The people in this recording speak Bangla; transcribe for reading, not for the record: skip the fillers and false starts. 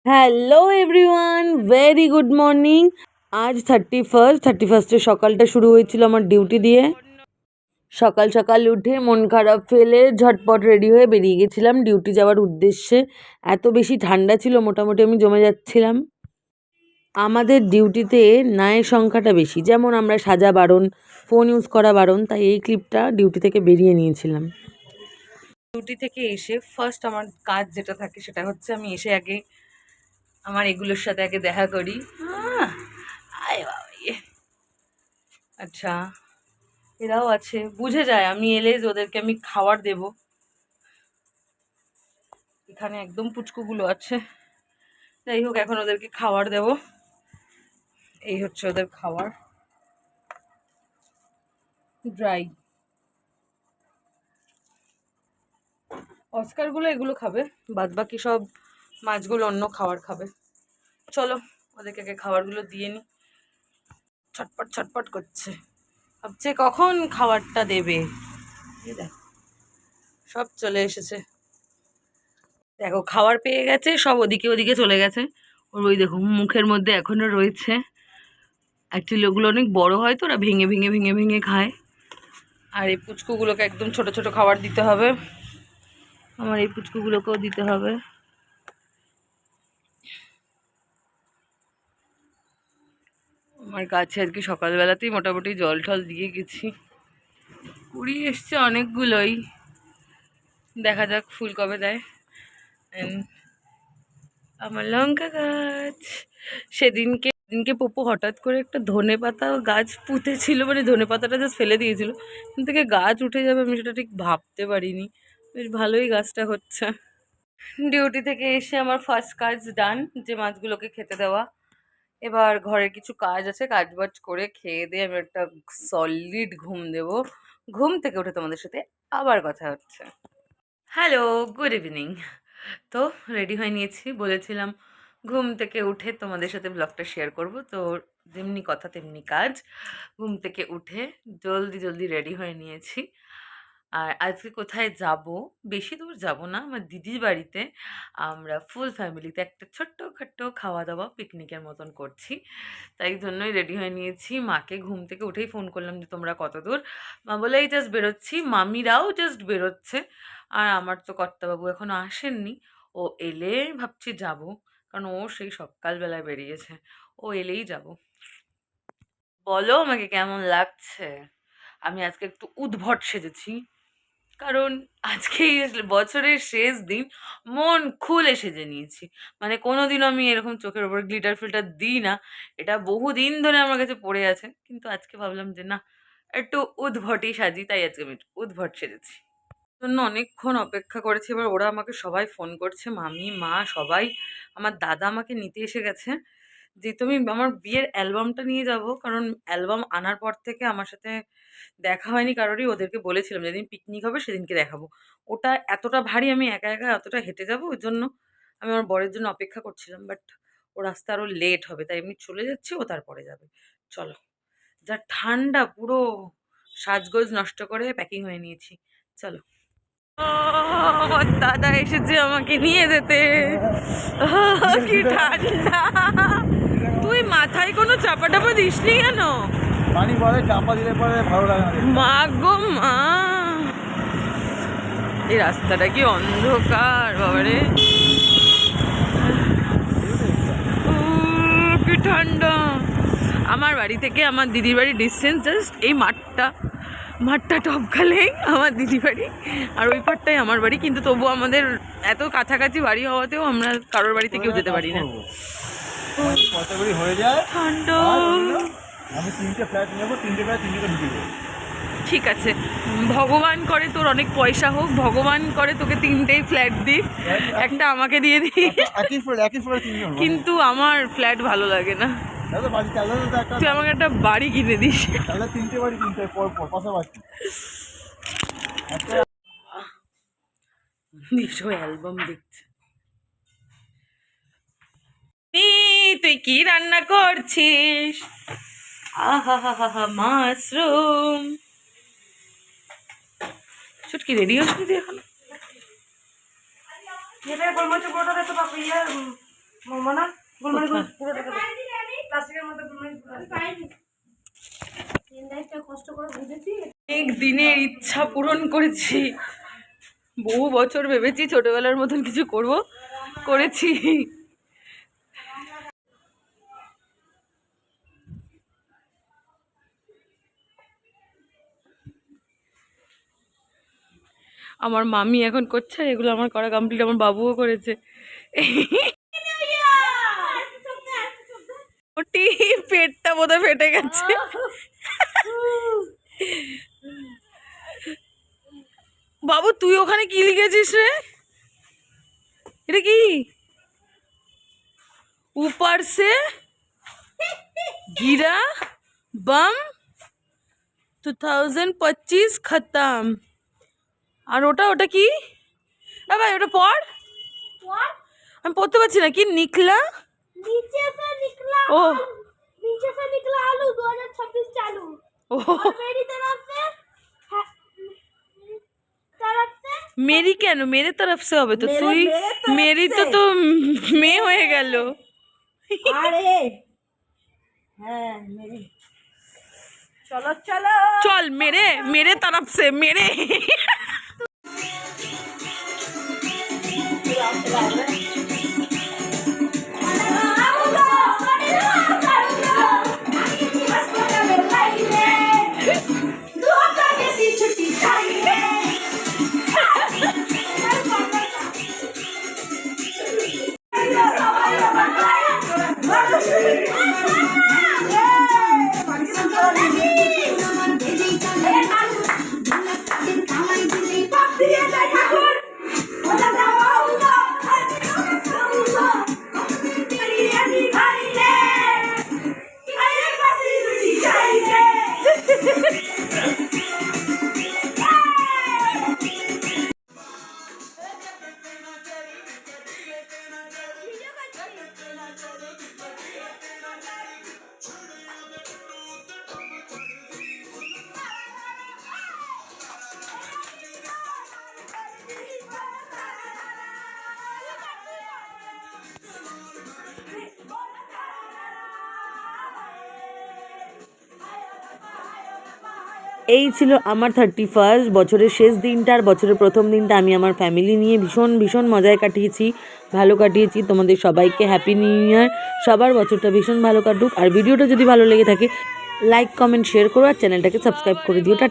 Hello everyone, very good morning. আজ 31স্টের সকালটা শুরু হয়েছিল আমার ডিউটি দিয়ে। সকাল সকাল উঠে মন খারাপ ফেলে ঝটপট রেডি হয়ে বেরিয়ে গেছিলাম ডিউটি যাওয়ার উদ্দেশ্যে। এত বেশি ঠান্ডা ছিল, মোটামুটি আমি জমে যাচ্ছিলাম। আমাদের ডিউটিতে নায়ের সংখ্যাটা বেশি, যেমন আমরা সাজা বারণ, ফোন ইউজ করা বারণ, তাই এই ক্লিপটা ডিউটি থেকে বেরিয়ে নিয়েছিলাম। ডিউটি থেকে এসে ফার্স্ট আমার কাজ যেটা থাকে সেটা হচ্ছে আমি এসে আগে আমার এগুলোর সাথে আগে দেখা করি। আয় বাবা আচ্ছা, এরাও আছে, বুঝে যায় আমি এলে যে ওদেরকে আমি খাবার দেব। এখানে একদম পুচকুগুলো আছে, যাই হোক এখন ওদেরকে খাবার দেব। এই হচ্ছে ওদের খাবার, ড্রাই। অস্কারগুলো এগুলো খাবে, বাদ বাকি সব মাছগুলো অন্য খাবার খাবে। চলো ওদেরকে আগে খাবারগুলো দিয়ে নি। ছটপট ছটপট করছে, ভাবছে কখন খাবারটা দেবে। এই দেখো সব চলে এসেছে, দেখো খাবার পেয়ে গেছে, সব ওদিকে ওদিকে চলে গেছে। ওর ওই দেখো মুখের মধ্যে এখনো রয়েছে। অ্যাকচুয়ালি ওগুলো অনেক বড় হয় তো, ওরা ভেঙে ভেঙে ভেঙে ভেঙে খায়। আর এই পুচকুগুলোকে একদম ছোট ছোট খাবার দিতে হবে, আমার এই পুচকুগুলোকেও দিতে হবে। আমার গাছে আজকে সকালবেলাতেই মোটামুটি জল টল দিয়ে গেছি, কুড়িয়ে এসছে অনেকগুলোই, দেখা যাক ফুল কবে দেয়। And আমার লঙ্কা গাছ, সেদিনকে পপু হঠাৎ করে একটা ধনেপাতা গাছ পুঁতেছিল, মানে ধনেপাতাটা জাস্ট ফেলে দিয়েছিল, কিন্তু থেকে গাছ উঠে যাবে আমি সেটা ঠিক ভাবতে পারিনি। বেশ ভালোই গাছটা হচ্ছে। ডিউটি থেকে এসে আমার ফার্স্ট কাজ ডান, যে মাছগুলোকে খেতে দেওয়া। এবার ঘরের কিছু কাজ আছে, কাজ বাজ করে খেয়ে দিয়ে আমি একটা সলিড ঘুম দেব। ঘুম থেকে উঠে তোমাদের সাথে আবার কথা হচ্ছে। Hello, good evening. তো রেডি হয়ে নিয়েছি, বলেছিলাম ঘুম থেকে উঠে তোমাদের সাথে ব্লগটা শেয়ার করব, তো যেমনি কথা তেমনি কাজ। ঘুম থেকে উঠে জলদি জলদি রেডি হয়ে নিয়েছি। আর আজকে কোথায় যাব, বেশি দূর যাব না, আমার দিদির বাড়িতে আমরা ফুল ফ্যামিলিতে একটা ছোট্টখাট্টো খাওয়া দাওয়া পিকনিকের মতন করছি। তাই জন্যই রেডি হয়ে নিয়েছি। মাকে ঘুম থেকে উঠেই ফোন করলাম যে তোমরা কত দূর। মা বলে এই জাস্ট বেরোচ্ছি, মামিরাও জাস্ট বেরোচ্ছে। আর আমার তো কর্তাবাবু এখনো আসেননি, ও এলে ভাবছি যাব, কারণ ও সেই সকালবেলায় বেরিয়েছে, ও এলেই যাব। বলো আমাকে কেমন লাগছে? আমি আজকে একটু উদ্ভট সেজেছি, কারণ আজকেই বছরের শেষ দিন, মন খুলে সেজে নিয়েছি। মানে কোনোদিনও আমি এরকম চোখের ওপর গ্লিটার ফিল্টার দিই না, এটা বহুদিন ধরে আমার কাছে পড়ে আছে, কিন্তু আজকে ভাবলাম যে না, একটু উদ্ভটই সাজি, তাই আজকে আমি একটু উদ্ভট সেজেছি। জন্য অনেকক্ষণ অপেক্ষা করেছি। এবার ওরা আমাকে সবাই ফোন করছে, মামি মা সবাই। আমার দাদা আমাকে নিতে এসে গেছে, যেহেতু আমি আমার বিয়ের অ্যালবামটা নিয়ে যাব, কারণ অ্যালবাম আনার পর থেকে আমার সাথে দেখা হয়নি কারোরই। ওদেরকে বলেছিলাম যেদিন পিকনিক হবে সেদিনকে দেখাবো। ওটা এতটা ভারী, আমি একা একা এতটা হেঁটে যাবো, ওই জন্য আমি আমার বরের জন্য অপেক্ষা করছিলাম, বাট ও রাস্তা আরও লেট হবে, তাই এমনি চলে যাচ্ছি, ও তারপরে যাবে। চলো, যা ঠান্ডা, পুরো সাজগোজ নষ্ট করে প্যাকিং হয়ে নিয়েছি। চলো। দাদা এসেছে আমাকে নিয়ে যেতে। কি ঠান্ডা! তুই মাথায় কোনো চাপা টাপা দিসনি কেন? পানি পরে চাপা দিলে পরে ভালো লাগে না। মা গো মা, এই রাস্তাটা কি অন্ধকার বাবারে! কি ঠান্ডা! আমার বাড়ি থেকে আমার দিদির বাড়ির ডিস্টেন্স জাস্ট এই মাঠটা টপকালেই আমার দিদি বাড়ি, আর ওই পাটটাই আমার বাড়ি, কিন্তু তবু আমাদের এত কাছাকাছি বাড়ি হওয়াতেও আমরা কারোর বাড়িতে কেউ যেতে পারি না। কতগুলি হয়ে যায় ঠান্ডা। আমি 3টে ফ্ল্যাট নেবো, 3টে ফ্ল্যাট 3টে ঢুকে দেবো। ঠিক আছে, ভগবান করে তোর অনেক পয়সা হোক, ভগবান করে তোকে 3টেই ফ্ল্যাট দিই, একটা আমাকে দিয়ে দিই। একই ফ্ল্যাট 3জন। কিন্তু আমার ফ্ল্যাট ভালো লাগে না, তাহলে বাড়ি তাহলে তো একটা, তুই আমাকে একটা বাড়ি কিনে দিস। তাহলে 3টে বাড়ি 3টে পর পর পাশাপাশি একটা। নিশো অ্যালবাম দেখছে। তুই কি রান্না করছিস? আহা হা হা হা, মাশরুম। ছুটকি রেডি হচ্ছিস তুই এখন? অনেক দিনের ইচ্ছা পূরণ করেছি, বহু বছর ভেবেছি ছোটবেলার মতন কিছু করব, করেছি। আমার মামি এখন করছে, এগুলো আমার করা কমপ্লিট, আমার বাবুও করেছে। ওটি পেটটা বোধহয় ফেটে গেছে। বাবু তুই ওখানে কি লিখেছিস রে? এটা কি? ऊपर से गिरा बम 2025 खत्म। আর ওটা ওটা কি? ভাই ওটা পড়, আমি পড়তে পারছি না। কি নিকলা? नीचे से निकला ओ नीचे से निकला आलू 2026 चालू। ओ और मेरी तरफ से मेरी কেন मेरे तरफ से হবে তো? তুই मेरी তো মেয়ে হয়ে গেল। अरे হ্যাঁ मेरी चलो चलो চল मेरे मेरे तरफ से मेरे। এই ছিল আমার 31 বছরের শেষ দিনটা। আর বছরের প্রথম দিনটা আমি আমার ফ্যামিলি নিয়ে ভীষণ ভীষণ মজায় কাটিয়েছি, ভালো কাটিয়েছি। তোমাদের সবাইকে হ্যাপি নিউ ইয়ার, সবার বছরটা ভীষণ ভালো কাটুক। আর ভিডিওটা যদি ভালো লেগে থাকে লাইক কমেন্ট শেয়ার করো, আর চ্যানেলটাকে সাবস্ক্রাইব করে দিও। টাটা।